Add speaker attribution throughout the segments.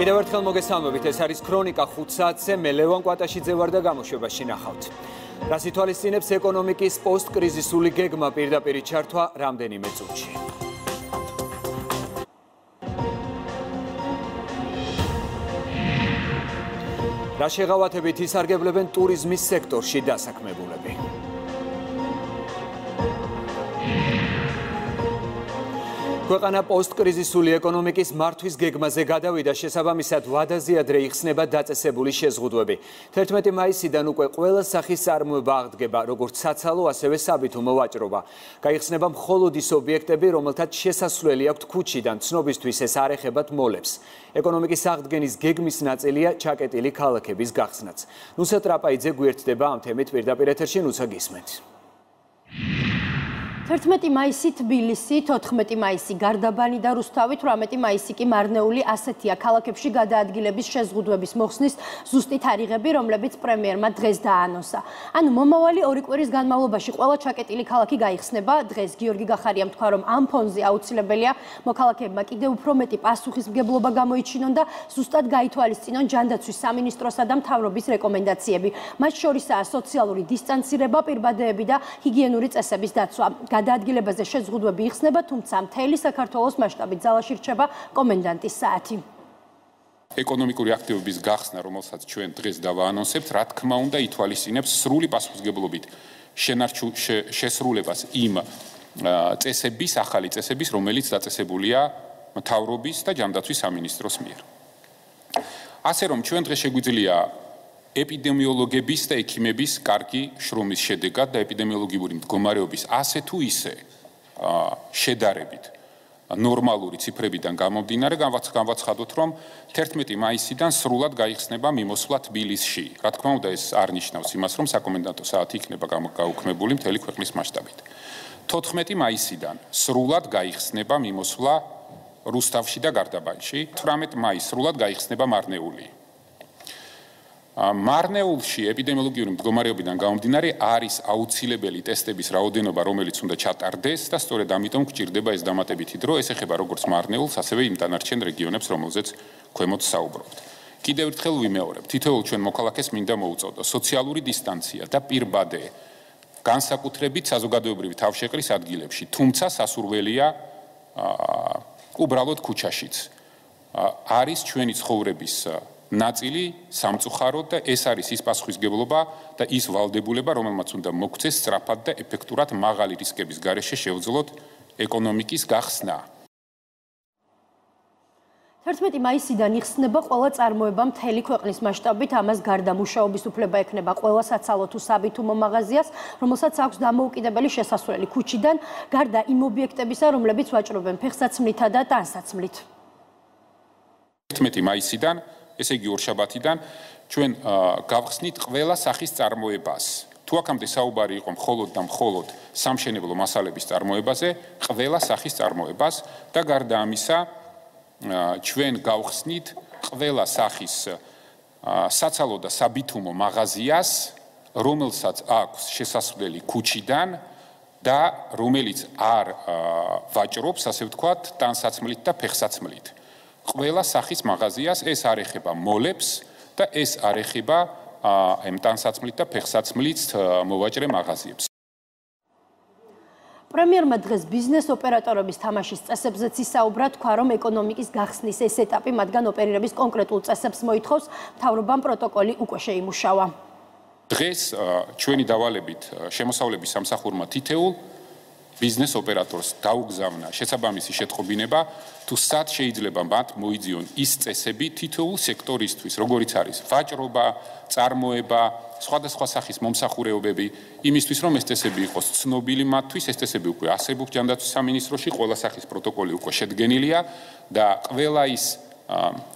Speaker 1: კიდევ ერთხელ მოგესალმებით, ეს არის ქრონიკა 5 საათზე, მე ლევან კვატაშიძე ვარ და გამოშვებაში ნახავთ. რას ითვალისწინებს ეკონომიკის პოსტკრიზისული გეგმა პირდაპირ ჩართვა რამდენიმე წუთში. რა შეღავათებით ისარგებლებენ ტურიზმის სექტორში დასაქმებულები. ქვეყანა პოსტკრიზისული ეკონომიკის მართვის გეგმაზე გადავიდა, შესაბამისად ვადაზე ადრე იხსნება დაწესებული შეზღუდვები. 11 მაისიდან უკვე ყველა სახის წარმოება აღდგება, როგორც საცალო, ასევე საბითუმო ვაჭრობა. გაიხსნება მხოლოდ ის ობიექტები, რომელთაც შესასვლელი აქვთ ქუჩიდან, ცნობისთვის ეს არ ეხებათ მოლებს. ეკონომიკის აღდგენის გეგმის ნაწილია ჩაკეტილი ქალაქების გახსნაც. ნუსა ტრაპაიძე გვერდდება ამ თემით პირდაპირ ეთერში, ნუცა გისმენთ.
Speaker 2: 11 მაისი თბილისი, 14 მაისი გარდაბანი და რუსთავი, 18 მაისი კი მარნეული ასეთია ქალაქებში გადაადგილების შეზღუდვების მოხსნის ზუსტი თარიღები, რომლებიც პრემიერმა დღეს დაანონსა. ანუ მომავალი 2 კვირის განმავლობაში ყველა ჩაკეტილი ქალაქი გაიხსნება. დღეს გიორგი გახარიამ თქვა, რომ ამ ფონზე აუცილებელია მოქალაქეებმა კიდევ უფრო მეტი პასუხისმგებლობა გამოიჩინონ და ზუსტად გაითვალისწინონ ჯანდაცვის სამინისტროსა და მთავრობის რეკომენდაციები. მათ შორისაა სოციალური დისტანცირება, პირბადეები და ჰიგიენური წესების დაცვა. გადაადგილებაზე შეზღუდვები იხსნება, თუმცა მთელი საქართველოს მასშტაბით ძალაში რჩება კომენდანტის საათი.
Speaker 3: ეკონომიკური აქტივობის გახსნა, რომელსაც ჩვენ დღეს დავაანონსებთ, რა თქმა უნდა ითვალისწინებს სრული პასუხისმგებლობით შესრულებას იმ წესების, ახალი წესების, რომელიც დაწესებულია მთავრობის და ჯანდაცვის სამინისტროს მიერ. ასე რომ ჩვენ დღეს შეგვიძლია ეპიდემიოლოგების და ექიმების კარგი შრომის შედეგად და ეპიდემიოლოგიური მდგომარეობის ასე თუ ისე შედარებით ნორმალური ციფრებიდან გამომდინარე გავაცხადოთ, რომ 11 მაისიდან სრულად გაიხსნება მიმოსვლა თბილისში. რა თქმა უნდა, ეს არ ნიშნავს იმას, რომ საკომენდანტო საათი იქნება გაუქმებული მთელი ქვეყნის მასშტაბით. 14 მაისიდან სრულად გაიხსნება მიმოსვლა რუსთავში და გარდაბანში, 18 მაისს სრულად გაიხსნება მარნეული. მარნეულში ეპიდემიოლოგიური მდგომარეობიდან გამომდინარე არის აუცილებელი ტესტების რაოდენობა, რომელიც უნდა ჩატარდეს და სწორედ ამიტომ გვჭირდება ეს დამატებითი დრო, ეს ეხება როგორც მარნეულს, ასევე იმ დანარჩენ რეგიონებს, რომელზეც ქვემოთ საუბრობთ. კიდევ ერთხელ ვიმეორებ, თითოეულ ჩვენ მოქალაქეს მინდა მოუწოდოს სოციალური დისტანცია და პირბადე განსაკუთრებით საზოგადოებრივი თავშეყრის ადგილებში, თუმცა სასურველია უბრალოდ ქუჩაშიც. არის ჩვენი ცხოვრების ნაწილი სამწუხაროდ და ეს არის ის პასუხისმგებლობა და ის ვალდებულება, რომელმაც უნდა მოგვცეს სწრაფად და ეფექტურად მაღალი რისკების გარეშე შევძლოთ ეკონომიკის გახსნა.
Speaker 2: 11 მაისიდან იხსნება ყველა წარმოება მთელი ქვეყნის მასშტაბით, ამას გარდა მუშაობის უფლება ექნება ყველა საცალო თუ საბითუმო მაღაზიას, რომელსაც აქვს დამოუკიდებელი შესასვლელი ქუჩიდან, გარდა იმ ობიექტებისა, რომლებიც ვაჭრობენ ფეხსაცმლითა და ტანსაცმლით.
Speaker 3: 11 მაისიდან ესე იგი ორშაბათიდან ჩვენ გავხსნით ყველა სახის წარმოებას. თუ აქამდე საუბარი იყო მხოლოდ და მხოლოდ სამშენებლო მასალების წარმოებაზე, ყველა სახის წარმოებას და გარდა ამისა ჩვენ გავხსნით ყველა სახის საცალო და საბითუმო მაღაზიას, რომელსაც აქვს შესასვლელი ქუჩიდან და რომელიც არ ვაჭრობს, ასე ვთქვათ, ტანსაცმლით და ფეხსაცმლით. ყველა სახის მაღაზიას ეს არ ეხება მოლებს და ეს არ ეხება ტანსაცმლით და ფეხსაცმლით მოვაჭრე მაღაზიებს.
Speaker 2: პრემიერმა დღეს ბიზნეს ოპერატორების თამაშის წესებზეც ისაუბრა, თქვა, რომ ეკონომიკის გახსნის ეს ეტაპი მათგან ოპერირების კონკრეტულ წესებს მოითხოვს, მთავრობამ პროტოკოლი უკვე შეიმუშავა.
Speaker 3: დღეს ჩვენი დავალებით შემოსავლების სამსახურმა თითეულ ბიზნეს ოპერატორს დაუგზავნა შესაბამისი შეტყობინება, თუ სად შეიძლება მათ მოიძიონ ის წესები თითოეულ სექტორისთვის, როგორიც არის ვაჭრობა, წარმოება, სხვადასხვა სახის მომსახურეობები, იმისთვის რომ ეს წესები იყოს ცნობილი მათთვის, ეს წესები უკვე არსებობს ჯანდაცვის სამინისტროში, ყველა სახის პროტოკოლი უკვე შედგენილია და ყველა ის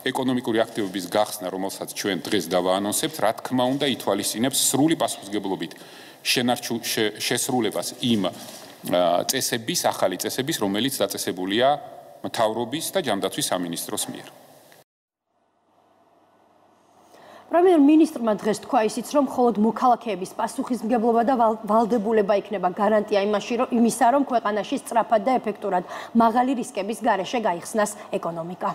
Speaker 3: ეკონომიკური აქტივობის გახსნა, რომელსაც ჩვენ დღეს დავაანონსებთ, რა თქმა უნდა ითვალისწინებს სრული პასუხისმგებლობით შესრულებას იმ წესების, ახალი წესების, რომელიც დაწესებულია მთავრობის და ჯანდაცვის სამინისტროს მიერ.
Speaker 2: პრემიერ-მინისტრმა დღეს თქვა ისიც, რომ მხოლოდ მოქალაქეების პასუხისმგებლობა და ვალდებულება იქნება გარანტია იმისა, რომ ქვეყანაში სწრაფად და ეფექტურად მაღალი რისკების გარეშე გაიხსნას ეკონომიკა.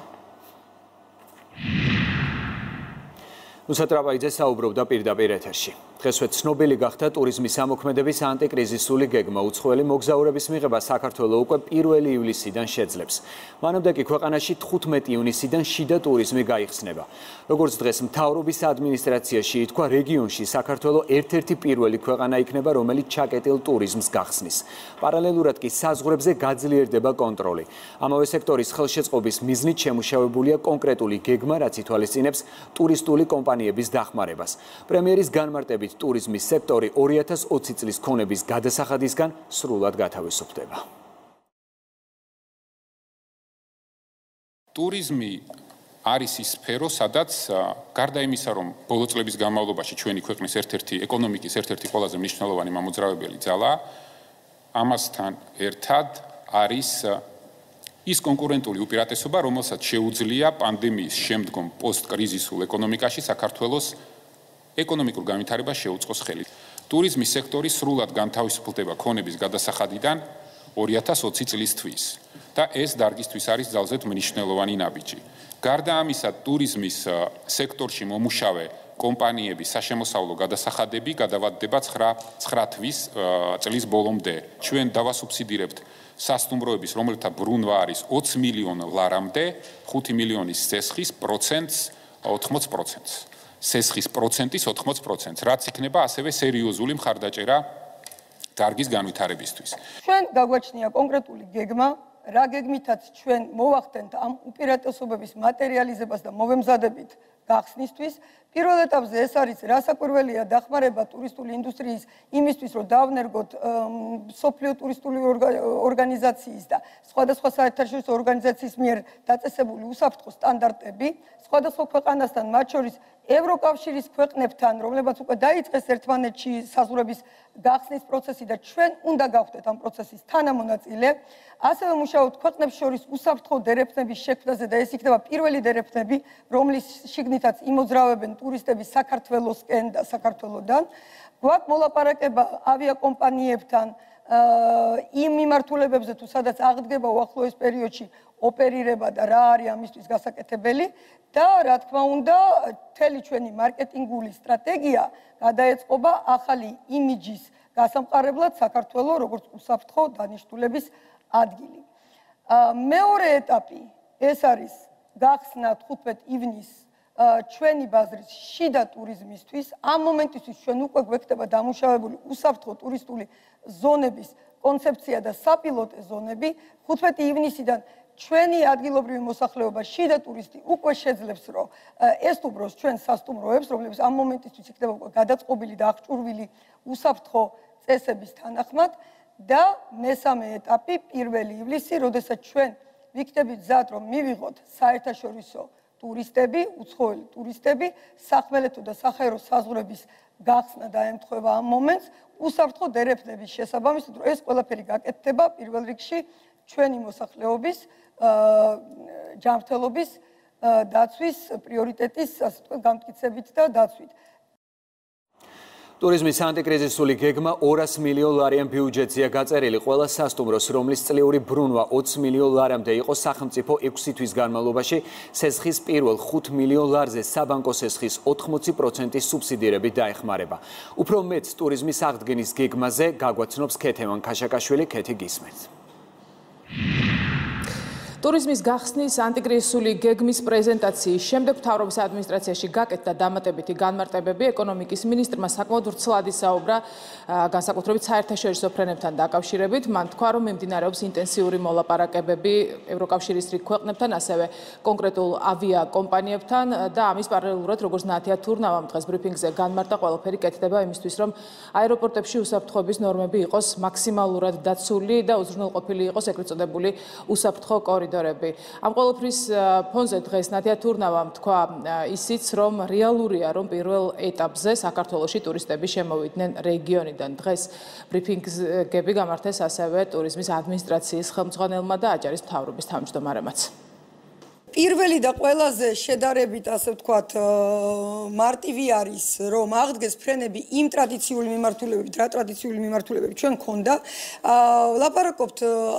Speaker 1: ნუსატრაბაიძე საუბრობდა პირდაპირ ეთერში. დღესვე ცნობილი გახდა ტურიზმის ამოქმედების ანტიკრიზისული გეგმა. უცხოელი მოგზაურების მიღება საქართველოს უკვე 1 ივლისიდან შეძლებს. მანამდე კი ქვეყანაში 15 ივნისიდან შიდა ტურიზმი გაიხსნება. როგორც დღეს მთავრობის ადმინისტრაციაში ითქვა, რეგიონში საქართველოს ერთ-ერთი პირველი ქვეყანა იქნება, რომელიც ჩაკეტილ ტურიზმს გახსნის. პარალელურად კი საზღვრებზე გაძლიერდება კონტროლი. ამავე სექტორის ხელშეწყობის მიზნით შემუშავებულია კონკრეტული გეგმა, რაც ითვალისწინებს ტურისტული კომპანიების დახმარებას. პრემიერის განმარტებით ტურიზმის სექტორი 2020 წლის ქონების გადასახადისგან სრულად გათავისუფლდება.
Speaker 3: ტურიზმი არის ის სფერო, სადაც გარდა იმისა, რომ ბოლო წლების განმავლობაში ჩვენი ქვეყნის ეკონომიკის ერთ-ერთი ყველაზე მნიშვნელოვანი მამოძრავებელი ძალა, ამასთან ერთად არის ის კონკურენტული უპირატესობა, რომელსაც შეუძლია პანდემიის შემდგომ პოსტკრიზისულ ეკონომიკაში საქართველოს ეკონომიკურ განვითარებას შეუწყოს ხელი. ტურიზმის სექტორი სრულად განთავისუფლდება ქონების გადასახადიდან 2020 წლისთვის და ეს დარგისთვის არის ძალზედ მნიშვნელოვანი ნაბიჯი. გარდა ამისა, ტურიზმის სექტორში მომუშავე კომპანიების საშემოსავლო გადასახადები გადავადდება 9 წლის ბოლომდე. ჩვენ დავასუბსიდირებთ სასტუმროების, რომელთა ბრუნვა არის 20 მილიონ ლარამდე, 5 მილიონის სესხის პროცენტს 80%. სესხის პროცენტის 80%, რაც იქნება ასევე სერიოზული მხარდაჭერა დარგის განვითარებისთვის.
Speaker 4: ჩვენ გაგვაჩნია კონკრეტული გეგმა, რა გეგმითაც ჩვენ მოვახდენთ ამ უპირატესობების მატერიალიზებას და მოვემზადებით გახსნისთვის. პირველ ეტაპზე ეს არის რასაკვირველია დახმარება ტურისტული ინდუსტრიის იმისთვის, რომ დავნერგოთ სოფლიო ტურისტული ორგანიზაციის და სხვადასხვა საერთაშორისო ორგანიზაციის მიერ დაწესებული უსაფრთხო სტანდარტები, სხვადასხვა ქვეყანასთან, მათ შორის ევროკავშირის ქვეყნებთან, რომლებიც უკვე დაიწყეს ერთმანეთში საზღვრების გახსნის პროცესი და ჩვენ უნდა გავხდეთ ამ პროცესის თანამონაწილე. ასევე მუშაობთ ქვეყნებს შორის უსაფრთხო დერეფნების შექმნაზე და ეს იქნება პირველი დერეფნები, რომლის შიგნითაც იმოძრავებენ ტურისტები საქართველოსკენ და საქართველოდან. გვაქვს მოლაპარაკება ავიაკომპანიებთან იმ მიმართულებებზე, თუ სადაც აღდგება უახლოეს პერიოდში ოპერირება და რა არის ამისთვის გასაკეთებელი და რა თქმა უნდა, მთელი ჩვენი მარკეტინგული სტრატეგია გადაეწყობა ახალი იმიჯის გასამყარებლად საქართველოს როგორც უსაფრთხო დანიშნულების ადგილი. მეორე ეტაპი ეს არის გახსნა 15 ივნისს ჩვენი ბაზრის შიდა ტურიზმისთვის. ამ მომენტისთვის ჩვენ უკვე გვექნება დამუშავებული უსაფრთხო ტურისტული ზონების კონცეფცია და საპილოტე ზონები. 15 ივნისიდან ჩვენი ადგილობრივი მოსახლეობა შიდა ტურისტი უკვე შეძლებს, რომ ესტუმროს ჩვენ სასტუმროებს, რომლებიც ამ მომენტისთვის იქნება უკვე გადაწყობილი და აღჭურვილი უსაფრთხო წესების თანახმად და მესამე ეტაპი 1 ივლისი, როდესაც ჩვენ ვიქნებით მზად, რომ მივიღოთ საერთაშორისო ტურისტები, უცხოელი ტურისტები, სახმელეთო და საჰაერო საზღვრების გახსნა დაემთხვევა ამ მომენტს უსაფრთხო დერეფნების შესაბამისად, რომ ეს ყველაფერი გაკეთდება პირველ რიგში ჩვენი მოსახლეობის ჯანმრთელობის დაცვის პრიორიტეტის გამტკიცებით და დაცვით.
Speaker 1: ტურიზმის ანტიკრიზისული გეგმა 200 მილიონ ლარიან ბიუჯეტზეა გაწერილი. ყველა სასტუმროს, რომლის წლიური ბრუნვა 20 მილიონ ლარამდე იყო, სახელმწიფო 6 თვის განმავლობაში სესხის პირველ 5 მილიონ ლარზე საბანკო სესხის 80% სუბსიდირებით დაეხმარება. უფრო მეტ ტურიზმის აღდგენის გეგმაზე გაგვაცნობს ქეთევან ქაშაკაშვილი, ქეთი გისმენთ.
Speaker 5: ტურიზმის გახსნის ანტიკრიზისული გეგმის პრეზენტაციის შემდეგ მთავრობის ადმინისტრაციაში გაკეთდა დამატებითი განმარტებები. ეკონომიკის მინისტრმა საკმაოდ ვრცლად ისაუბრა განსაკუთრებით საერთაშორისო ფრენებთან დაკავშირებით. მან თქვა, რომ მიმდინარეობს ინტენსიური მოლაპარაკებები ევროკავშირის რიგ ქვეყნებთან, ასევე კონკრეტულ ავიაკომპანიებთან და ამის პარალელურად, როგორც ნათია თურნავამ დღეს ბრიფინგზე განმარტა, ყველაფერი კეთდება იმისთვის, რომ აეროპორტებში უსაფრთხოების ნორმები იყოს მაქსიმალურად დაცული და უზრუნველყოფილი იყოს ეგრეთ წოდებული უსაფრთხო კორიდორები. ამ ყველაფრის ფონზე დღეს ნათია თურნავამ თქვა ისიც, რომ რეალურია, რომ პირველ ეტაპზე საქართველოში ტურისტები შემოვიდნენ რეგიონიდან. დღეს ბრიფინგები გამართეს ასევე ტურიზმის ადმინისტრაციის ხელმძღვანელმა და აჭარის მთავრობის თავმჯდომარემაც.
Speaker 4: პირველი და ყველაზე შედარებით, ასე ვთქვათ, მარტივი არის, რომ აღდგეს ფრენები იმ ტრადიციული მიმართულებებით, რა ტრადიციული მიმართულებები ჩვენ გქონდა. ლაპარაკობთ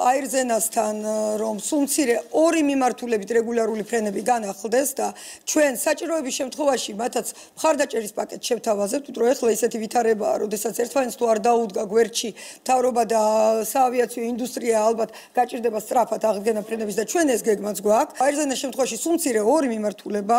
Speaker 4: აირზენასთან, რომ სულ მცირე ორი მიმართულებით რეგულარული ფრენები განახლდეს და ჩვენ საჭიროების შემთხვევაში მათაც მხარდაჭერის პაკეტს შევთავაზებთ, უფრო ეხლა ისეთი ვითარებაა, როდესაც ერთმანეთს თუ არ დაუდგა გვერდში მთავრობა და საავიაციო ინდუსტრია ალბათ გაჭირდება სწრაფად აღდგენა ფრენების და ჩვენ ეს გეგმაც გვაქვს. აირზენას შემთხვევაში სულ მცირე ორი მიმართულება.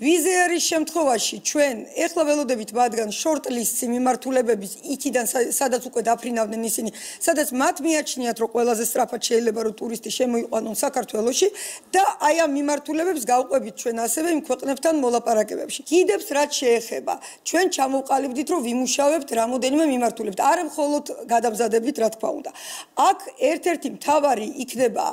Speaker 4: ვიზერის შემთხვევაში ჩვენ ეხლა ველოდებით მათგან შორტ-ლისტი მიმართულებების იქიდან სადაც უკვე დაფრინავდნენ ისინი, სადაც მათ მიაჩნიათ, რომ ყველაზე სწრაფად შეიძლება რომ ტურისტი შემოიყვანონ საქართველოში და აი ამ მიმართულებებს გავყვებით ჩვენ ასევე იმ ქვეყნებთან მოლაპარაკებებში. კიდევს რაც შეეხება, ჩვენ ჩამოვყალიბდით, რომ ვიმუშავებთ რამოდენიმე მიმართულებთ, არა მხოლოდ გადამზადებით, რა თქმა უნდა. აქ ერთ-ერთი მთავარი იქნება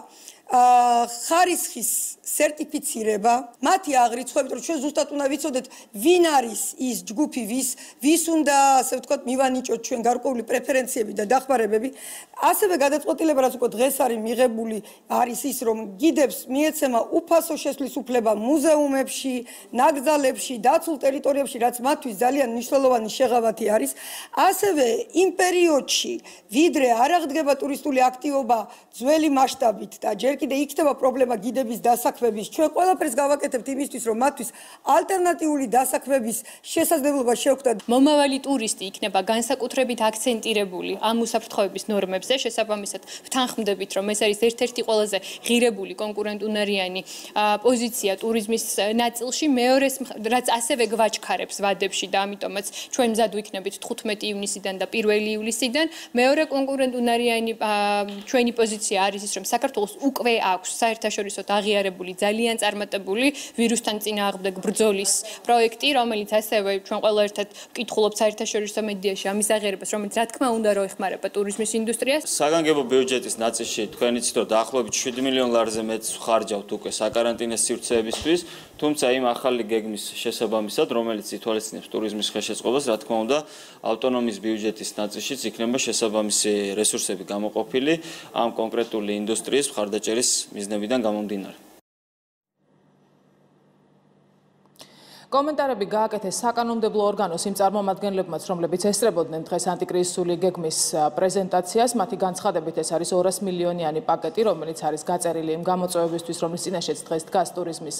Speaker 4: ხარისხის სერტიფიცირება, მათი აღრიცხვებით, რომ ჩვენ ზუსტად უნდა ვიცოდეთ, ვინ არის ის ჯგუფი, ვის უნდა, ასე ვთქვათ, მივანიჭოთ ჩვენ გარკვეული პრეფერენციები და დახმარებები. ასევე გადაწყვეტილება, რაც უკვე დღეს არის მიღებული, არის ის, რომ გიდებს მიეცემა უფასო შესვლის უფლება მუზეუმებში, ნაკრძალებში, დაცულ ტერიტორიებში, რაც მათთვის ძალიან მნიშვნელოვანი შეღავათი არის. ასევე იმ პერიოდში, ვიდრე არ აღდგება ტურისტული აქტივობა ძველი მასშტაბით და ჯერ კიდე იქნება პრობლემა გიდების დასაქმების. ჩვენ ყველაფერს გავაკეთებთ იმისთვის, რომ მათთვის ალტერნატიული დასაქმების შესაძლებლობა შევხვდათ.
Speaker 6: მომავალი ტურისტი იქნება განსაკუთრებით აქცენტირებული ამ უსაფრთხოების ნორმებზე, შესაბამისად ვთანხმდებით, რომ ეს არის ერთ-ერთი ყველაზე ღირებული კონკურენტუნარიანი პოზიცია ტურიზმის ნაწილში, მეორეს რაც ასევე გვაჩქარებს ვადებში და ამიტომაც ჩვენ მზად ვიქნებით 15 ივნისიდან და 1 ივლისიდან. მეორე კონკურენტუნარიანი ჩვენი პოზიცია არის ის, რომ საქართველოს უკვე აქვს საერთაშორისოდ აღიარებული ძალიან წარმატებული ვირუსთან წინააღმდეგ ბრძოლის პროექტი, რომელიც ასევე ჩვენ ყველა ერთად ვკითხულობთ საერთაშორისო მედიაში ამის აღიარებას, რომელიც რა თქმა უნდა რომ ეხმარება ტურიზმის ინდუსტრიას.
Speaker 7: საგანგებო ბიუჯეტის ნაწილში თქვენ იცით, რომ დაახლოებით 7 მილიონ ლარზე მეტს ვხარჯავთ უკვე საკარანტინო სივრცეებისთვის, თუმცა იმ ახალი გეგმის შესაბამისად, რომელიც ითვალისწინებს ტურიზმის ხელშეწყობას, რა თქმა უნდა, ავტონომიის ბიუჯეტის ნაწილშიც იქნება შესაბამისი რესურსები გამოყოფილი ამ კონკრეტული ინდუსტრიის მხარდაჭერის მიზნებიდან გამომდინარე.
Speaker 5: კომენტარები გააკეთეს საკანონმდებლო ორგანოს იმ წარმომადგენლებმაც, რომლებიც ესწრებოდნენ დღეს ანტიკრიზისული გეგმის პრეზენტაციას. მათი განცხადებით ეს არის 200 მილიონიანი პაკეტი, რომელიც არის გაწერილი იმ გამოწვევებისთვის, რომლის წინაშეც დღეს დგას ტურიზმის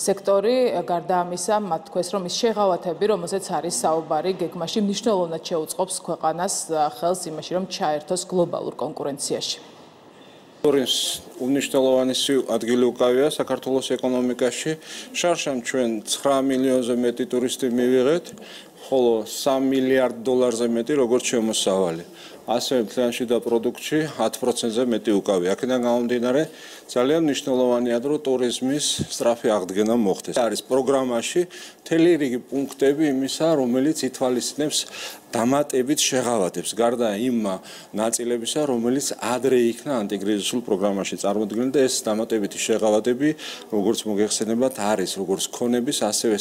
Speaker 5: სექტორი. გარდა ამისა, მათ თქვეს, რომ ის შეღავათები, რომელზეც არის საუბარი, გეგმაში მნიშვნელოვნად შეუწყობს ქვეყანას ხელს იმაში, რომ ჩაერთოს გლობალურ კონკურენციაში.
Speaker 8: უნიშნელოვანი ადგილი უკავია საქართველოს ეკონომიკაში. შარშან ჩვენ 9 მილიონზე მეტი ტურისტი მივიღეთ, ხოლო 3 მილიარდ დოლარზე მეტი როგორც შემოსავალი. ასევე მთლიანში და პროდუქტში 10%-ზე მეტი უკავია. აქედან გამომდინარე, ძალიან მნიშვნელოვანია, რომ ტურიზმის სწრაფი აღდგენა მოხდეს. არის პროგრამაში მთელი რიგი პუნქტები იმისა, რომელიც ითვალისწინებს დამატებით შეღავათებს, გარდა იმ ნაწილებისა, რომელიც ადრე იქნა ანტიკრიზისულ პროგრამაში წარმოდგენილი და ეს დამატებითი შეღავათები, როგორც მოგეხსენებათ, არის როგორც ქონების, ასევე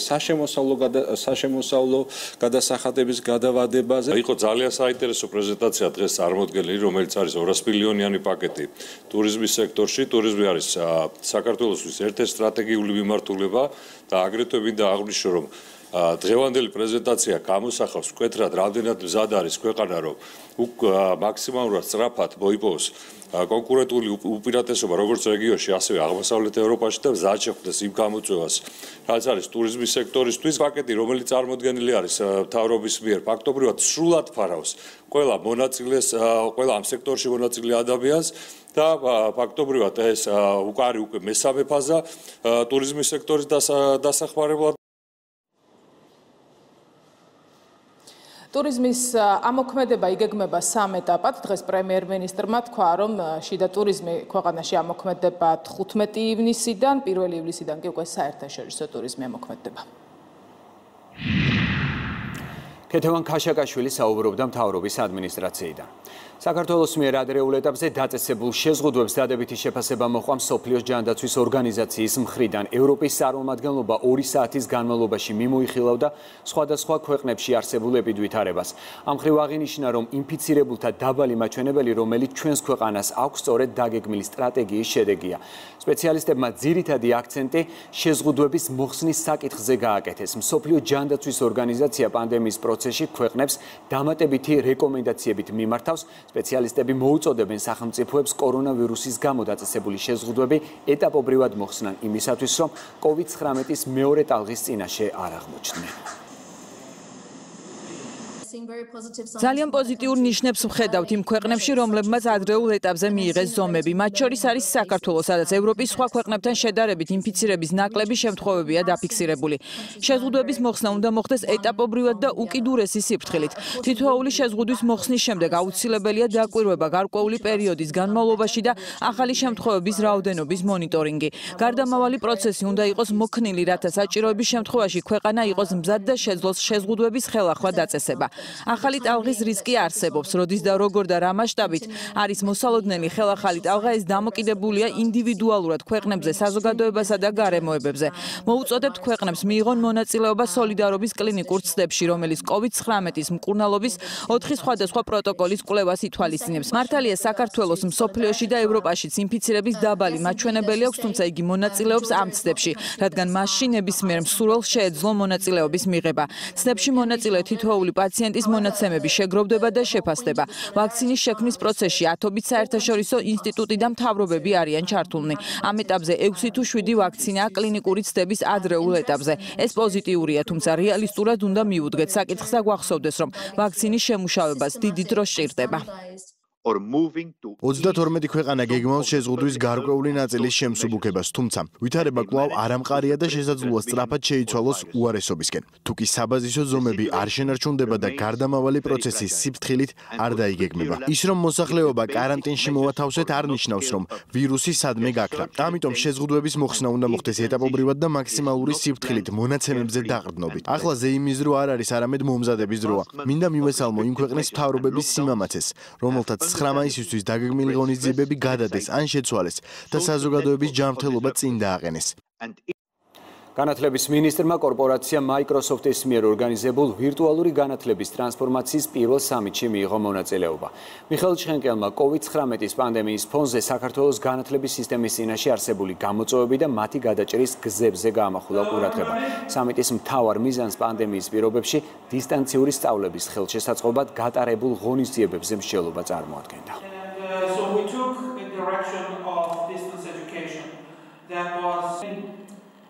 Speaker 8: საშემოსავლო გადასახადების გადავადებაზე.
Speaker 9: იყო ძალიან საინტერესო პრეზენტაცია დღეს წარმოდგენილი, რომელიც არის 200 მილიონიანი პაკეტი ტურიზმის სექტორში. ტურიზმი არის საქართველოსთვის ერთ-ერთი სტრატეგიული მიმართულება და აგრეთვე მინდა აღვნიშნო, რომ დღევანდელი პრეზენტაცია გამოსახავს მკვეთრად, რამდენად მზად არის ქვეყანა, რომ მაქსიმალურად სწრაფად მოიპოვოს კონკურენტული უპირატესობა როგორც რეგიონში, ასევე აღმოსავლეთ ევროპაში და მზად შეხვდეს იმ გამოწვევას, რაც არის ტურიზმის სექტორისთვის. პაკეტი, რომელიც წარმოდგენილი არის მთავრობის მიერ, ფაქტობრივად სრულად ფარავს ყველა მონაწილეს, ყველა ამ სექტორში მონაწილე ადამიანს და ფაქტობრივად ეს უკარი უკვე მესამე ფაზა ტურიზმის სექტორის დასახმარებლად.
Speaker 5: ტურიზმის ამოქმედება იგეგმება 3 ეტაპად. დღეს პრემიერ-მინისტრმა თქვა, რომ შიდა ტურიზმი ქვეყანაში ამოქმედება 15 ივნისიდან, 1 ივლისიდან კი უკვე საერთაშორისო ტურიზმი ამოქმედება.
Speaker 1: ქეთევან ქაშაკაშვილი საუბრობდა მთავრობის ადმინისტრაციიდან. საქართველოს მიერ ადრეულ ეტაპზე დაწესებულ შეზღუდვებს დადებითი შეფასება მოჰყვა მსოფლიოს ჯანდაცვის ორგანიზაციის მხრიდან. ევროპის წარმომადგენლობა 2 საათის განმავლობაში მიმოიხილავდა სხვადასხვა ქვეყნებში არსებულ ეპიდვითარებას. ამ მხრივ აღინიშნა, რომ ინფიცირებულთა დაბალი მაჩვენებელი, რომელიც ჩვენს ქვეყანას აქვს, სწორედ დაგეგმილი სტრატეგიის შედეგია. სპეციალისტებმა ძირითადი აქცენტი შეზღუდვების მოხსნის საკითხზე გააკეთეს. მსოფლიო ჯანდაცვის ორგანიზაცია პანდემიის პროცესში ქვეყნებს დამატებითი რეკომენდაციებით მიმართავს. სპეციალისტები მოუწოდებენ სახელმწიფოებს კორონავირუსის გამო დაწესებული შეზღუდვები ეტაპობრივად მოხსნან იმისათვის, რომ COVID-19-ის მეორე ტალღის წინაშე არ აღმოჩნდნენ.
Speaker 10: ძალიან პოზიტიურ ნიშნებს ვხედავთ იმ ქვეყნებში, რომლებმაც ადრეულ ეტაპზე მიიღეს ზომები. მათ შორის არის საქართველო, სადაც ევროპის სხვა ქვეყნებთან შედარებით ინფიცირების ნაკლები შემთხვევებია დაფიქსირებული. შეზღუდვების მოხსნა უნდა მოხდეს ეტაპობრივად და უკიდურესი სიფრთხილით. თითოეული შეზღუდვის მოხსნის შემდეგ აუცილებელია დაკვირვება გარკვეული პერიოდის განმავლობაში და ახალი შემთხვევების რაოდენობის მონიტორინგი. გარდამავალი პროცესი უნდა იყოს მოქნილი, რათა საჭიროების შემთხვევაში ქვეყანა იყოს მზად და შეძლოს შეზღუდვების ხელახლა დაწესება. ახალი ტალღის რისკი არსებობს, როდის და როგორ და რა მასშტაბით არის მოსალოდნელი ხელახალი ტალღა, ეს დამოკიდებულია ინდივიდუალურად ქვეყნებზე, საზოგადოებასა და გარემოებებზე. მოუწოდებთ ქვეყნებს მიიღონ მონაწილეობა სოლიდარობის კლინიკურ ცდებში, რომელიც COVID-19-ის მკურნალობის 4 სხვადასხვა პროტოკოლის კვლევას ითვალისწინებს. მართალია საქართველოს მსოფლიოში და ევროპაშიც ინფიცირების დაბალი მაჩვენებელი აქვს, თუმცა იგი მონაწილეობს ამ ცდებში, რადგან მასში ნებისმიერ მსურველს შეეძლო მონაწილეობის მიღება. ცდებში მონაწილე თითოეული პაციენტის მონაცემები შეგროვდება და შეფასდება. ვაქცინის შექმნის პროცესში 10-ობით საერთაშორისო ინსტიტუტი და მთავრობები არიან ჩართულნი. ამ ეტაპზე 6 თუ 7 ვაქცინაა კლინიკური ცდების ადრეულ ეტაპზე. ეს პოზიტიურია, თუმცა რეალისტურად უნდა მივუდგეთ საკითხს და გვახსოვდეს, რომ ვაქცინის შემუშავებას დიდი დრო სჭირდება.
Speaker 11: 32 ქვეყანა გეგმავს შეზღუდვის გარკვეული ნაწილის შემსუბუქებას, თუმცა ვითარება კვლავ არამყარია და შესაძლოა სწრაფად შეიცვალოს უარესობისკენ. თუკი საბაზისო ზომები არ შენარჩუნდება და გარდამავალი პროცესი სიფრთხილით არ დაიგეგმება. ის რომ მოსახლეობა კარანტინში მოვათავსეთ არ ნიშნავს, რომ ვირუსი სადმე გაქრა. ამიტომ შეზღუდვების მოხსნა უნდა მოხდეს ეტაპობრივად და მაქსიმალური სიფრთხილით მონაცემებზე დაყრდნობით. ახლა ზეიმის დრო არ არის, არამედ მომზადების დროა. მინდა მივესალმო იმ ქვეყნის მთავრობების სიმამაცეს, რომელთაც 9 მაისისთვის დაგეგმილი ღონისძიებები გადადეს ან შეცვალეს და საზოგადოების ჯანმრთელობა წინ დააყენეს.
Speaker 1: განათლების მინისტრმა კორპორაცია Microsoft-ის მიერ ორგანიზებულ ვირტუალური განათლების ტრანსფორმაციის პირველ სამიტში მიიღო მონაწილეობა. მიხეილ ჩხენკელმა COVID-19-ის პანდემიის ფონზე საქართველოს განათლების სისტემის წინაშე არსებული გამოწვევები და მათი გადაჭრის გზებზე გაამახვილა ყურადღება. სამიტის მთავარ მიზანს პანდემიის პირობებში დისტანციური სწავლების ხელშესაწყობად გატარებულ ღონისძიებებზე მსჯელობა წარმოადგენდა.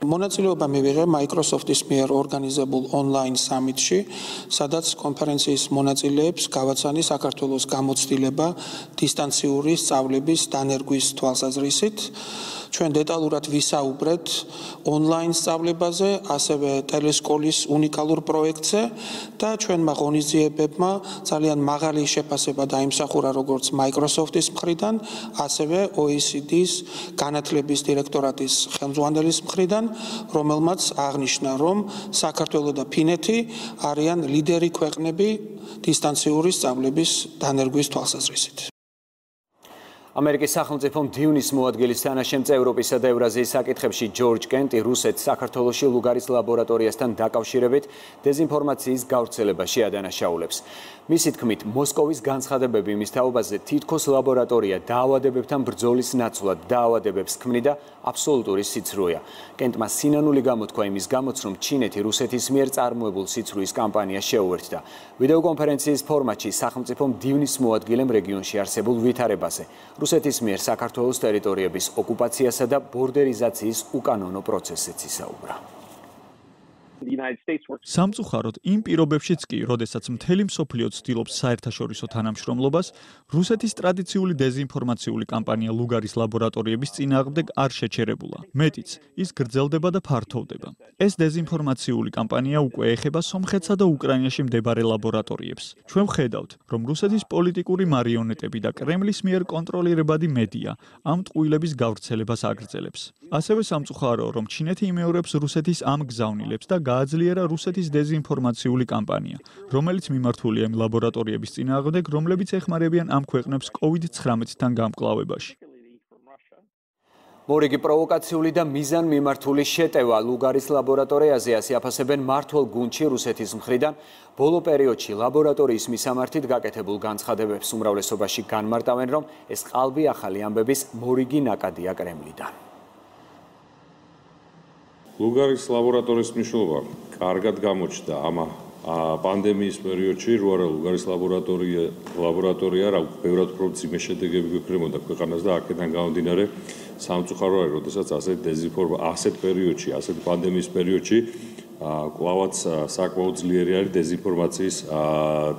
Speaker 12: მონაწილეობა მივიღე Microsoft-ის მიერ ორგანიზებულ ონლაინ სამიტში, სადაც კონფერენციის მონაწილეებს გავაცანი საქართველოს გამოცდილება დისტანციური სწავლების დანერგვის თვალსაზრისით. ჩვენ დეტალურად ვისაუბრეთ ონლაინ სწავლებაზე, ასევე ტელესკოლის უნიკალურ პროექტზე და ჩვენმა ღონისძიებებმა ძალიან მაღალი შეფასება დაიმსახურა როგორც Microsoft-ის მხრიდან, ასევე OECD-ის განათლების დირექტორატის ხელმძღვანელის მხრიდან, რომელმაც აღნიშნა, რომ საქართველო და ფინეთი არიან ლიდერი ქვეყნები დისტანციური სწავლების დანერგვის თვალსაზრისით.
Speaker 1: ამერიკის სახელმწიფო მდივნის მოადგილის თანაშემწე ევროპისა და ევრაზიის საკითხებში ჯორჯ კენტი რუსეთს საქართველოში ლუგარის ლაბორატორიასთან დაკავშირებით დეზინფორმაციის გავრცელებაში ადანაშაულებს. მისი თქმით, მოსკოვის განცხადებები იმის თაობაზე თითქოს ლაბორატორია დაავადებებთან ბრძოლის ნაცვლად დაავადებებს ქმნიდა აბსოლუტური სიცრუეა. კენტმა სინანული გამოთქვა იმის გამოც, რომ ჩინეთი რუსეთის მიერ წარმოებულ სიცრუის კამპანიას შეუერთდა. ვიდეოკონფერენციის ფორმატში სახელმწიფო მდივნის მოადგილემ რეგიონში არსებულ ვითარებაზე, რუსეთის მიერ საქართველოს ტერიტორიების ოკუპაციასა და ბორდერიზაციის უკანონო პროცესზეც ისაუბრა.
Speaker 13: სამწუხაროდ იმ პირობებშიც კი, როდესაც მთელი მსოფლიო ცდილობს საერთაშორისო თანამშრომლობას, რუსეთის ტრადიციული დეზინფორმაციული კამპანია ლუგარის ლაბორატორიების წინააღმდეგ არ შეჩერებულა. მეტიც, ის გრძელდება და ფართოვდება. ეს დეზინფორმაციული კამპანია უკვე ეხება სომხეთსა და უკრაინაში მდებარე ლაბორატორიებს. ჩვენ ვხედავთ, რომ რუსეთის პოლიტიკური მარიონეტები და კრემლის მიერ კონტროლირებადი მედია ამ ტყუილების გავრცელებას აგრძელებს. ასევე სამწუხაროა, რომ ჩინეთი იმეორებს რუსეთის ამ გზავნილებს და გააძლიერა რუსეთის დეზინფორმაციული კამპანია, რომელიც მიმართულია იმ ლაბორატორიების წინააღმდეგ, რომლებიც ეხმარებიან ამ ქვეყნებს COVID-19-თან გამკლავებაში.
Speaker 1: მორიგი პროვოკაციული და მიზანმიმართული შეტევა ლუგარის ლაბორატორიაზე ასიაფასებენ მმართველ გუნდში რუსეთის მხრიდან ბოლო პერიოდში ლაბორატორიის მისამართით გაკეთებულ განცხადებებს უმრავლესობაში განმარტავენ, რომ ეს ყალბი ახალი ამბების მორიგი ნაკადია კრემლიდან.
Speaker 9: ლუგარის ლაბორატორიის მნიშვნელობა კარგად გამოჩნდა ამ პანდემიის პერიოდში, რო არა ლუგარის ლაბორატორია რა ბევრად უფრო მძიმე შედეგები გვექნებოდა ქვეყანას და აქედან გამომდინარე სამწუხარო არის, როდესაც ასეთ პერიოდში, ასეთ პანდემიის პერიოდში კვლავაც საკმაოდ ძლიერი არის დეზინფორმაციის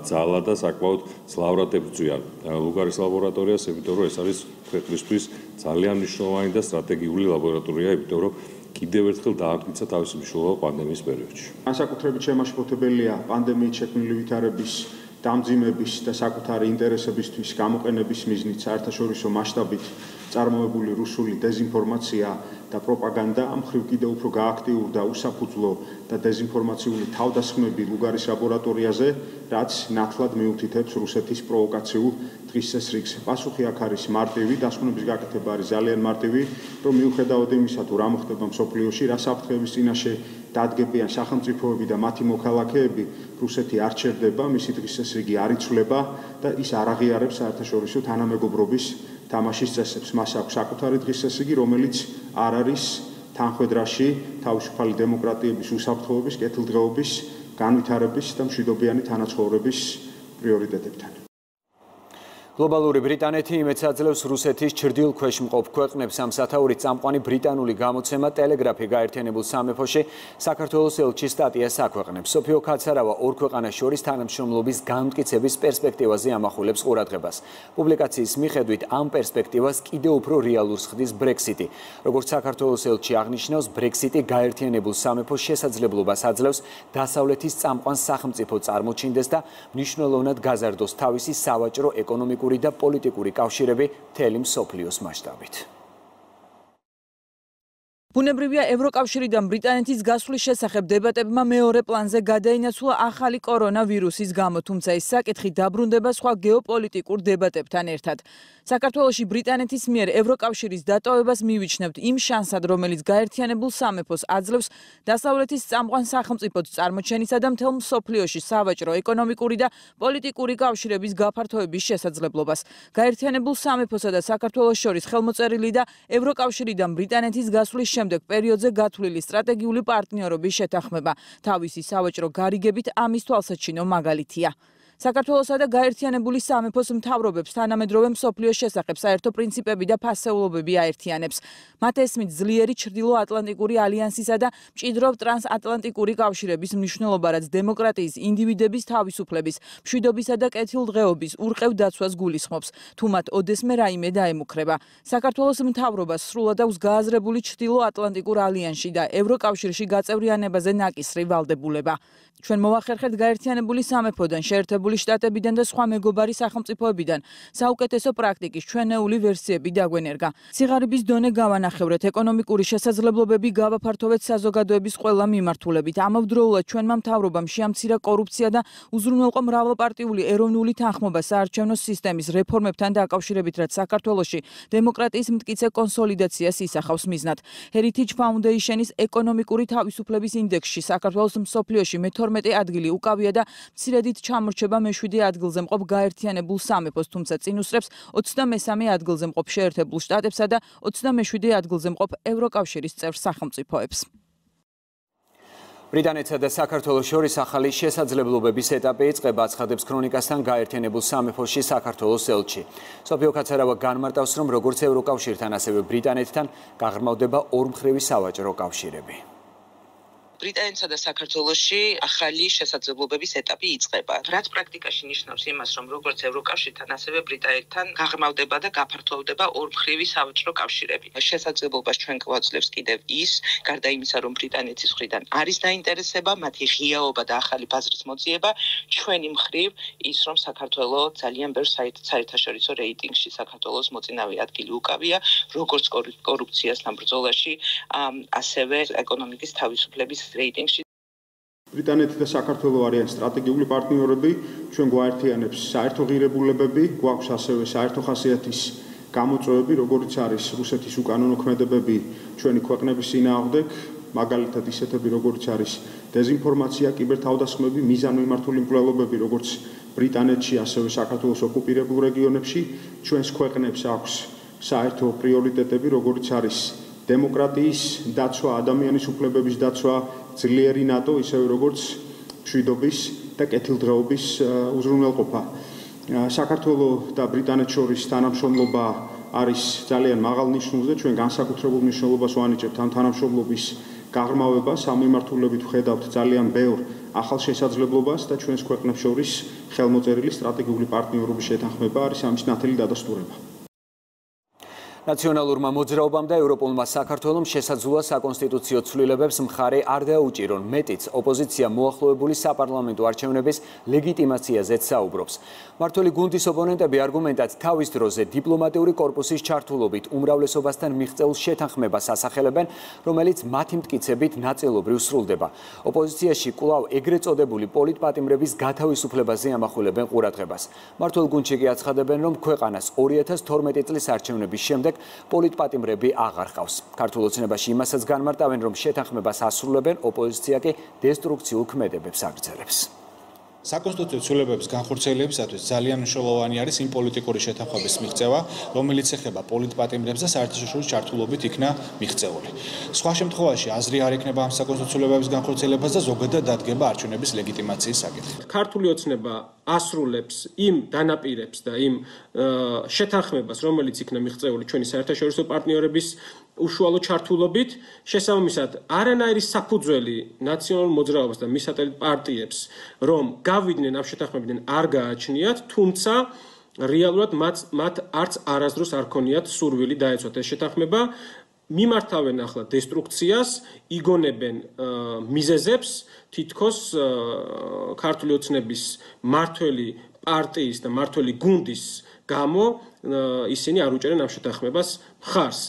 Speaker 9: ძალა და საკმაოდ ძლავრად ებრძვიან ლუგარის ლაბორატორიას, იმიტომ რომ ეს არის ქვეყნისთვის ძალიან მნიშვნელოვანი და სტრატეგიული ლაბორატორია, იმიტომ რომ კიდევ ერთხელ დაამტკიცა თავისი მნიშვნელობა პანდემიის პერიოდში.
Speaker 12: განსაკუთრებით შემაშფოთებელია პანდემიით შექმნილი ვითარების დამძიმების და საკუთარი ინტერესებისთვის გამოყენების მიზნით საერთაშორისო მასშტაბით წარმოებული რუსული დეზინფორმაცია და პროპაგანდა ამ მხრივ კიდევ უფრო გააქტიურდა უსაფუძვლო და დეზინფორმაციული თავდასხმები ლუგარის ლაბორატორიაზე, რაც ნათლად მიუთითებს რუსეთის პროვოკაციულ დღის წესრიგს. პასუხი აქ არის მარტივი, დასკვნების გაკეთება არის ძალიან მარტივი, რომ მიუხედავად იმისა, თუ რა მოხდება მსოფლიოში, რა საფრთხეების წინაშე დადგებიან სახელმწიფოები და მათი მოქალაქეები, რუსეთი არ ჩერდება, მისი დღის წესრიგი არ იცვლება და ის არ აღიარებს საერთაშორისო თანამეგობრობის თამაშის წესებს. მას აქვს საკუთარი დღის წესრიგი, რომელიც არ არის თანხვედრაში თავისუფალი დემოკრატიების უსაფრთხოების, კეთილდღეობის, განვითარების და მშვიდობიანი თანაცხოვრების პრიორიტეტებთან.
Speaker 1: გლობალური ბრიტანეთი იმედს აძლევს რუსეთის ჩრდილქვეშ მყოფ ქვეყნებს ამ სათაურით წამყვანი ბრიტანული გამოცემა ტელეგრაფი გაერთიანებულ სამეფოში საქართველოს ელჩის სტატიას აქვეყნებს. სოფიო კაცარავა ორ ქვეყანას შორის თანამშრომლობის განმტკიცების პერსპექტივაზე ამახვილებს ყურადღებას. პუბლიკაციის მიხედვით ამ პერსპექტივას კიდევ უფრო რეალურს ხდის ბრექსიტი. როგორც საქართველოს ელჩი აღნიშნავს, ბრექსიტი გაერთიანებულ სამეფოს შესაძლებლობას აძლევს დასავლეთის წამყვან სახელმწიფო წარმოჩინდეს და მნიშვნელოვნად გაზარდოს თავისი სავაჭრო ეკონომიკური და პოლიტიკური კავშირები მთელი მსოფლიოს მასშტაბით.
Speaker 10: ბუნებრივია ევროკავშირიდან ბრიტანეთის გასვლის შესახებ დებატებმა მეორე პლანზე გადაინაცვლა ახალი კორონავირუსის გამო, თუმცა ეს საკითხი დაბრუნდება სხვა გეოპოლიტიკურ დებატებთან ერთად. საქართველოში ბრიტანეთის მიერ ევროკავშირის დატოვებას მივიჩნევთ იმ შანსად, რომელიც გაერთიანებულ სამეფოს აძლევს დასავლეთის წამყვან სახელმწიფოს წარმოჩენისა და მთელ მსოფლიოში სავაჭრო, ეკონომიკური და პოლიტიკური კავშირების გაფართოების შესაძლებლობას. გაერთიანებულ სამეფოსა და საქართველოს შორის ხელმოწერილი და ევროკავშირიდან ბრიტანეთის გასვლის შემდეგ პერიოდზე გათვლილი სტრატეგიული პარტნიორობის შეთანხმება თავისი სავაჭრო გარიგებით ამის თვალსაჩინო მაგალითია. საქართველოსა და გაერთიანებული სამეფოს მთავრობებს თანამედროვე მსოფლიოს შესახებ საერთო პრინციპები და ფასეულობები აერთიანებს. მათ ესმით ძლიერი ჩრდილო-ატლანტიკური ალიანსისა და მჭიდრო ტრანსატლანტიკური კავშირების მნიშვნელობა, რაც დემოკრატიის, ინდივიდების თავისუფლების, მშვიდობისა და კეთილდღეობის ურყევ დაცვას გულისხმობს, თუ მათ ოდესმე რაიმე დაემუქრება. საქართველოს მთავრობას სრულად აქვს გააზრებული ჩრდილო-ატლანტიკურ ალიანსში და ევროკავშირში გაწევრიანებაზე ნაკისრი ვალდებულება. ჩვენ მოვახერხეთ გაერთიანებული სამეფოდან, შეერთებული შტატებიდან და სხვა მეგობარი სახელმწიფოებიდან საუკეთესო პრაქტიკის ჩვენეული ვერსიები დაგვენერგა. სიღარიბის დონე გავანახევრეთ, ეკონომიკური შესაძლებლობები გავაფართოვეთ საზოგადოების ყველა მიმართულებით. ამავდროულად ჩვენმა მთავრობამ შეამცირა კორუფცია და უზრუნველყო მრავალპარტიული ეროვნული თანხმობა საარჩევნო სისტემის რეფორმებთან დაკავშირებით, რაც საქართველოში დემოკრატიის მტკიცე კონსოლიდაციას ისახავს მიზნად. Heritage Foundation-ის ეკონომიკური თავისუფლების ინდექსში საქართველოს მსოფლიოში მე-12 ადგილი უკავია და მცირედით ჩამორჩება მე-7 ადგილზე მყოფ გაერთიანებულ სამეფოს, თუმცა წინ უსწრებს 23 ადგილზე მყოფ შეერთებულ შტატებსა და 27 ადგილზე მყოფ ევროკავშირის წევრ სახელმწიფოებს.
Speaker 1: ბრიტანეთსა და საქართველოს შორის ახალი შესაძლებლობების ეტაპი იწყება, აცხადებს ქრონიკასთან გაერთიანებულ სამეფოში საქართველოს ელჩი. სოფიო კაცარავა განმარტავს, რომ როგორც ევროკავშირთან, ასევე ბრიტანეთთან გაღრმავდება ორმხრივი სავაჭრო კავშირები.
Speaker 14: ბრიტანეთსა და საქართველოში ახალი შესაძლებლობების ეტაპი იწყება. რაც პრაქტიკაში ნიშნავს იმას, რომ როგორც ევროკავშირთან, ასევე ბრიტანეთთან გაღრმავდება და გაფართოვდება ორმხრივი სავაჭრო კავშირები. შესაძლებლობას ჩვენ გვაძლევს კიდევ ის, გარდა იმისა, რომ ბრიტანეთის მხრიდან არის დაინტერესება, მათი ღიაობა და ახალი ბაზრის მოძიება, ჩვენი მხრივ ის, რომ საქართველო ძალიან ბევრ საერთაშორისო რეიტინგში საქართველოს მოწინავე ადგილი უკავია, როგორც კორუფციასთან ბრძოლაში, ასევე ეკონომიკის თავისუფლების რეიტინგში.
Speaker 12: ბრიტანეთი და საქართველო არიან სტრატეგიული პარტნიორები, ჩვენ გვაერთიანებს საერთო ღირებულებები, გვაქვს ასევე საერთო ხასიათის გამოწვევები, როგორც არის რუსეთის უკანონო ქმედებები ჩვენი ქვეყნების წინააღმდეგ, მაგალითად ისეთები, როგორც არის დეზინფორმაცია, კიბერთავდასხმები, მიზანმიმართული მკვლელობები, როგორც ბრიტანეთში, ასევე საქართველოს ოკუპირებულ რეგიონებში, ჩვენს ქვეყნებს აქვს საერთო პრიორიტეტები, როგორც არის დემოკრატიის დაცვა, ადამიანის უფლებების დაცვა, ძლიერი ნატო, ისევე როგორც მშვიდობის და კეთილდღეობის უზრუნველყოფა. საქართველოს და ბრიტანეთს შორის თანამშრომლობა არის ძალიან მაღალ ნიშნულზე, ჩვენ განსაკუთრებულ მნიშვნელობას ვანიჭებთ ამ თანამშრომლობის გაღრმავებას, ამ მიმართულებით ვხედავთ ძალიან ბევრ ახალ შესაძლებლობას და ჩვენს ქვეყნებს შორის ხელმოწერილი სტრატეგიული პარტნიორობის შეთანხმება არის ამის ნათელი დადასტურება.
Speaker 1: ნაციონალურმა მოძრაობამ და ევროპულმა საქართველომ შესაძლოა საკონსტიტუციო ცვლილებებს მხარე არ დაუჭირონ, მეტიც ოპოზიცია მოახლოებული საპარლამენტო არჩევნების ლეგიტიმაციაზეც საუბრობს. მმართველი გუნდის ოპონენტები არგუმენტად თავის დროზე დიპლომატიური კორპუსის ჩართულობით უმრავლესობასთან მიღწეულ შეთანხმებას ასახელებენ, რომელიც მათი მტკიცებით ნაწილობრივ სრულდება. ოპოზიციაში კვლავ ეგრეთ წოდებული პოლიტპატიმრების გათავისუფლებაზე ამახვილებენ ყურადღებას. მმართველ გუნდში კი აცხადებენ, რომ ქვეყანას 2012 წლის არჩევნების შემდეგ პოლიტპატიმრები აღარ ყავს. ქართულ ოცნებაში იმასაც განმარტავენ, რომ შეთანხმებას ასრულებენ, ოპოზიცია კი დესტრუქციულ ქმედებებს აგრძელებს.
Speaker 15: საკონსტიტუციო ცვლილებების განხორციელებისათვის ძალიან მნიშვნელოვანი არის იმ პოლიტიკური შეთანხმების მიღწევა, რომელიც ეხება პოლიტპატიმრებს და საერთაშორისო ჩართულობით იქნა მიღწეული. სხვა შემთხვევაში აზრი არ ექნება ამ საკონსტიტუციო ცვლილებების განხორციელებას და ზოგადად დადგება არჩევნების ლეგიტიმაციის საკითხი.
Speaker 16: ქართული ოცნება ასრულებს იმ დანაპირებს და იმ შეთანხმებას, რომელიც იქნა მიღწეული ჩვენი საერთაშორისო პარტნიორების უშუალო ჩართულობით, შესაბამისად არანაირი საფუძველი ნაციონალურ მოძრაობას და მის სატელიტ პარტიებს, რომ გავიდნენ ამ შეთანხმებიდან არ გააჩნიათ, თუმცა რეალურად მათ არც არასდროს არ ქონიათ სურვილი დაეცვათ ეს შეთანხმება, მიმართავენ ახლა დესტრუქციას, იგონებენ მიზეზებს, თითქოს ქართული ოცნების მმართველი პარტიის და მმართველი გუნდის გამო ისინი არ უჭერენ ამ შეთანხმებას მხარს.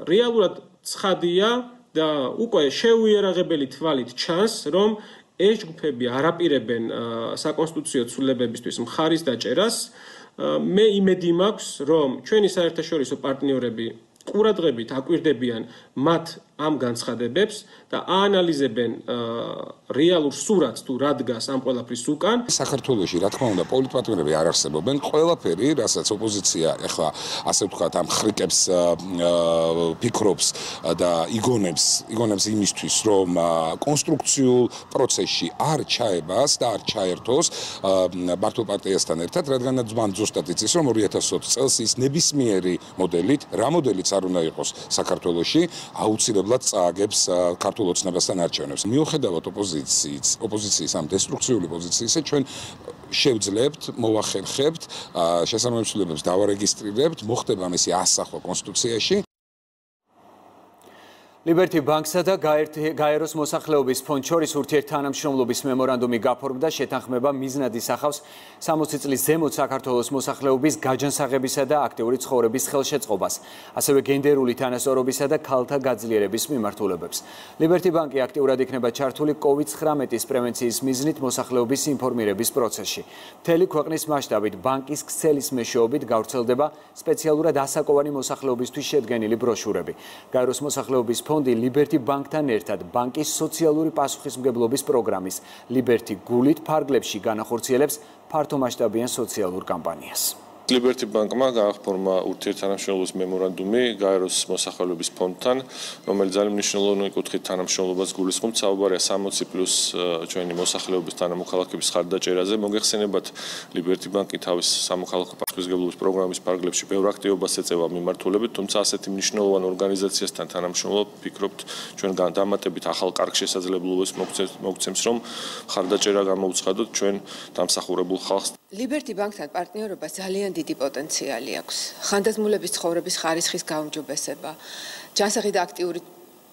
Speaker 16: რეალურად ცხადია და უკვე შეუიარაღებელი თვალით ჩანს, რომ ეს ჯგუფები არ აპირებენ საკონსტიტუციო ცვლილებებისთვის მხარის დაჭერას. მე იმედი მაქვს, რომ ჩვენი საერთაშორისო პარტნიორები ყურადღებით აკვირდებიან მათ ამ განცხადებებს და აანალიზებენ რეალურ სურათს თუ რა დგას ამ ყველაფრის უკან.
Speaker 3: საქართველოში, რა თქმა უნდა, პოლიტპატიმრები არ არსებობენ. ყველაფერი, რასაც ოპოზიცია ეხლა ასე ვთქვათ, ამ ხრიკებს ფიქრობს და იგონებს იმისთვის, რომ კონსტრუქციულ პროცესში არ ჩაებას და არ ჩაერთოს მართლ პარტიასთან ერთად, რადგანაც მან ზუსტად იცის, რომ 2020 წელს ის ნებისმიერი მოდელით, რა მოდელიც არ უნდა იყოს საქართველოში, აუცილებლად წააგებს ქართულ ოცნებასთან არჩევნებს. მიუხედავად ოპოზიციის ამ დესტრუქციული პოზიციისა, ჩვენ შევძლებთ, მოვახერხებთ, შესაბამის ცვლილებებს დავარეგისტრირებთ, მოხდება მისი ასახვა კონსტიტუციაში.
Speaker 1: ლიბერტი ბანკსა და გაეროს მოსახლეობის ფონდ შორის ურთიერთთანამშრომლობის მემორანდუმი გაფორმდა, შეთანხმება მიზნად ისახავს 60 წლის ზემოთ საქართველოს მოსახლეობის გაჯანსაღებისა და აქტიური ცხოვრების ხელშეწყობას, ასევე გენდერული თანასწორობისა და ქალთა გაძლიერების მიმართულებებს. ლიბერტი ბანკი აქტიურად იქნება ჩართული COVID-19 პრევენციის მიზნით მოსახლეობის ინფორმირების პროცესში. მთელი ქვეყნის მასშტაბით ბანკის ქსელის მეშვეობით გავრცელდება სპეციალურად ასაკოვანი მოსახლეობისთვის შედგენილი ბროშურები. გაეროს მოსახლეობის ფონდი ლიბერტი ბანკთან ერთად ბანკის სოციალური პასუხისმგებლობის პროგრამის ლიბერტი გულით ფარგლებში განახორციელებს ფართომასშტაბიან სოციალურ კამპანიას.
Speaker 17: ლიბერტი ბანკმა გააფორმა ურთიერთთანამშრომლობის მემორანდუმი გაეროს მოსახლეობის ფონდთან, რომელიც ძალიან მნიშვნელოვანი კუთხით თანამშრომლობას გულისხმობს. საუბარია 60+ ჩვენი მოსახლეობის თანამოქალაქეების ხარდაჭერაზე. მოგეხსენებათ, ლიბერტი ბანკი თავის სამოქალაქო პასუხისმგებლობის პროგრამის ფარგლებში ბევრ აქტივობას ეწევა მიმართულებით, თუმცა ასეთი მნიშვნელოვან ორგანიზაციასთან თანამშრომლობა ფიქრობთ, ჩვენ დამატებით ახალ კარგ შესაძლებლობას მოგცემს, რომ ხარდაჭერა გამოუცხადოთ ჩვენ დამსახურებულ ხალხს.
Speaker 18: ლიბერტი ბანკთან პარტნიორობა ძალიან დიდი პოტენციალი აქვს. ხანდაზმულების ცხოვრების ხარისხის გაუმჯობესება, ჯანსაღი და აქტიური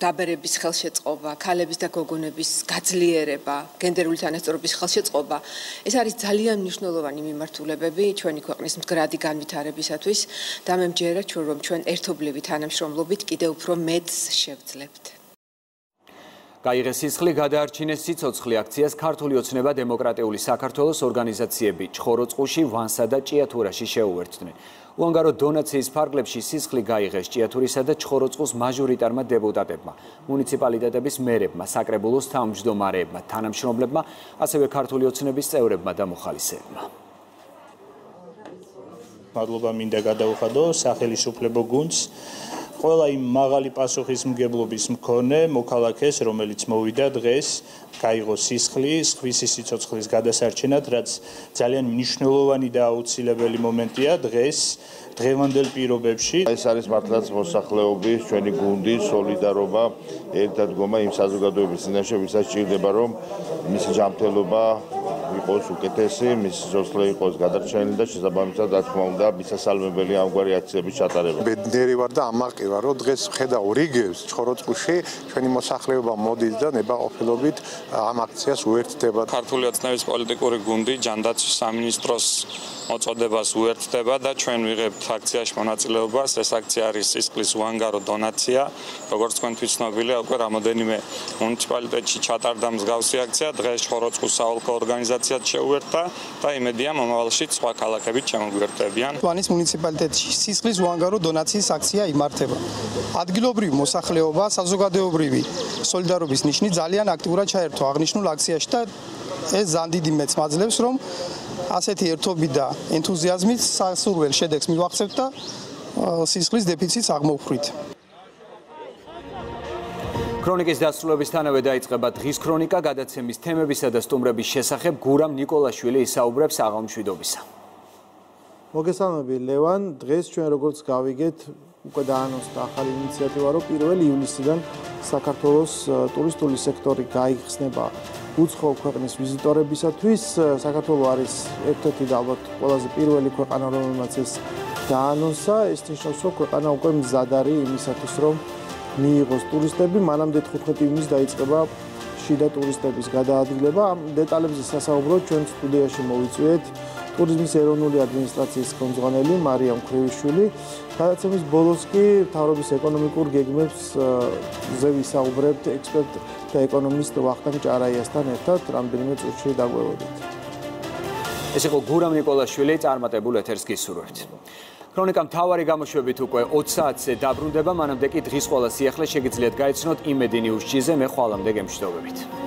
Speaker 18: დაბერების ხელშეწყობა, ქალების და გოგონების გაძლიერება, გენდერული თანასწორობის ხელშეწყობა. ეს არის ძალიან მნიშვნელოვანი მიმართულებები ჩვენი ქვეყნის მდგრადი განვითარებისათვის და მე მჯერა, რომ ჩვენ ერთობლივი თანამშრომლობით კიდევ უფრო მეტს შევძლებთ.
Speaker 1: გაიღეს სისხლი, გადაარჩინეს სიცოცხლე აქციას ქართული ოცნება დემოკრატიული საქართველოს ორგანიზაციები ჩხოროწყუში, ვანსა და ჭიათურაში შეუერთდნენ. უანგარო დონაციის ფარგლებში სისხლი გაიღეს ჭიათურისა და ჩხოროწყუს მაჟორიტარმა დეპუტატებმა, მუნიციპალიტეტების მერებმა, საკრებულოს თავმჯდომარეებმა, თანამშრომლებმა, ასევე ქართული ოცნების წევრებმა და მოხალისეებმა.
Speaker 19: მადლობა მინდა გადაუხადო სახელმწიფო გუნდს, ყველა იმ მაღალი პასუხისმგებლობის მქონე მოქალაქეს, რომელიც მოვიდა დღეს, გაიღო სისხლი, სხვისი სიცოცხლის გადასარჩენად, რაც ძალიან მნიშვნელოვანი და აუცილებელი მომენტია დღეს, დღევანდელ პირობებში.
Speaker 20: ეს არის მართლაც მოსახლეობის, ჩვენი გუნდის სოლიდარობა, ერთადგომა იმ საზოგადოების წინაშე, ვისაც ჭირდება, რომ მისი ჯანმრთელობა იყოს უკეთესი, მისი სიცოცხლე იყოს გადარჩენილი და შესაბამისად, რა თქმა უნდა, მისასალმებელი ამგვარი აქციების ჩატარება.
Speaker 21: ბედნიერი ვარ და ამაყი ვარ, რომ დღეს ხედავ რიგებს ჩხოროწყუში, ჩვენი მოსახლეობა მოდის და ნებაყოფლობით ამ აქციას უერთდება.
Speaker 22: ქართული ოცნების პოლიტიკური გუნდი ჯანდაცვის სამინისტროს მოწოდებას უერთდება და ჩვენ ვიღებთ აქციაში მონაწილეობას. ეს აქცია არის სისხლის უანგარო დონაცია. როგორც თქვენთვის ცნობილია, უკვე რამოდენიმე მუნიციპალიტეტში ჩატარდა მსგავსი აქცია. დღეს ჩხოროწყუს საოლქო ორგანიზაციად შეუერთდა და იმედია მომავალში სხვა ქალაქებით შემოგვიერთებიან.
Speaker 23: ვანის მუნიციპალიტეტში სისხლის უანგარო დონაციის აქცია იმართება. ადგილობრივი მოსახლეობა საზოგადოებრივი სოლიდარობის ნიშნით ძალიან აქტიურად ჩაერთო აღნიშნულ აქციაში და ეს ძალიან დიდი მეც მაძლევს, რომ ასეთი ერთობით და ენთუზიაზმით სასურველ შედეგს მივახცევთ და სისხლის დეფიციტს აღმოვხვრით.
Speaker 1: ქრონიკის დასრულებისთანავე დაიწყება დღის ქრონიკა, გადაცემის თემებისა და სტუმრების შესახებ გურამ ნიკოლაშვილი ისაუბრებს აღამშვიდობისა.
Speaker 24: მოგესალმები ლევან, დღეს ჩვენ როგორც გავიგეთ, უკვე დაანონსდა ახალი ინიციატივა, რომ 1 ივნისიდან საქართველოს ტურისტული სექტორი გაიხსნება უცხო ქვეყნის ვიზიტორებისათვის. საქართველო არის ერთ-ერთი და ალბათ ყველაზე პირველი ქვეყანა, რომელმაც ეს დაანონსა. ეს ნიშნავს, რომ ქვეყანა უკვე მზად არის იმისათვის, რომ მიიღოს ტურისტები. მანამდე 15 ივნისს დაიწყება შიდა ტურისტების გადაადგილება. ამ დეტალებზე სასაუბროდ ჩვენ სტუდიაში მოვიწვიეთ ტურიზმის ეროვნული ადმინისტრაციის ხელმძღვანელი მარიამ ქრივიშვილი. გადაცემის ბოლოს კი მთავრობის ეკონომიკურ გეგმებზე ვისაუბრებთ ექსპერტ და ეკონომისტ ვახტანგ ჭარაიასთან ერთად. რამდენიმე წუთში დაგვევოდეთ.
Speaker 1: ეს იყო გურამ ნიკოლაშვილი, წარმატებულ ეთერს გისურვებთ. ქრონიკა მთავარი გამოშვებით უკვე 20 საათზე დაბრუნდება, მანამდე კი დღის ყველა სიახლე შეგიძლიათ გაიცნოთ იმედი ნიუზ-ჭიზე. მე ხვალამდე გემშვიდობებით.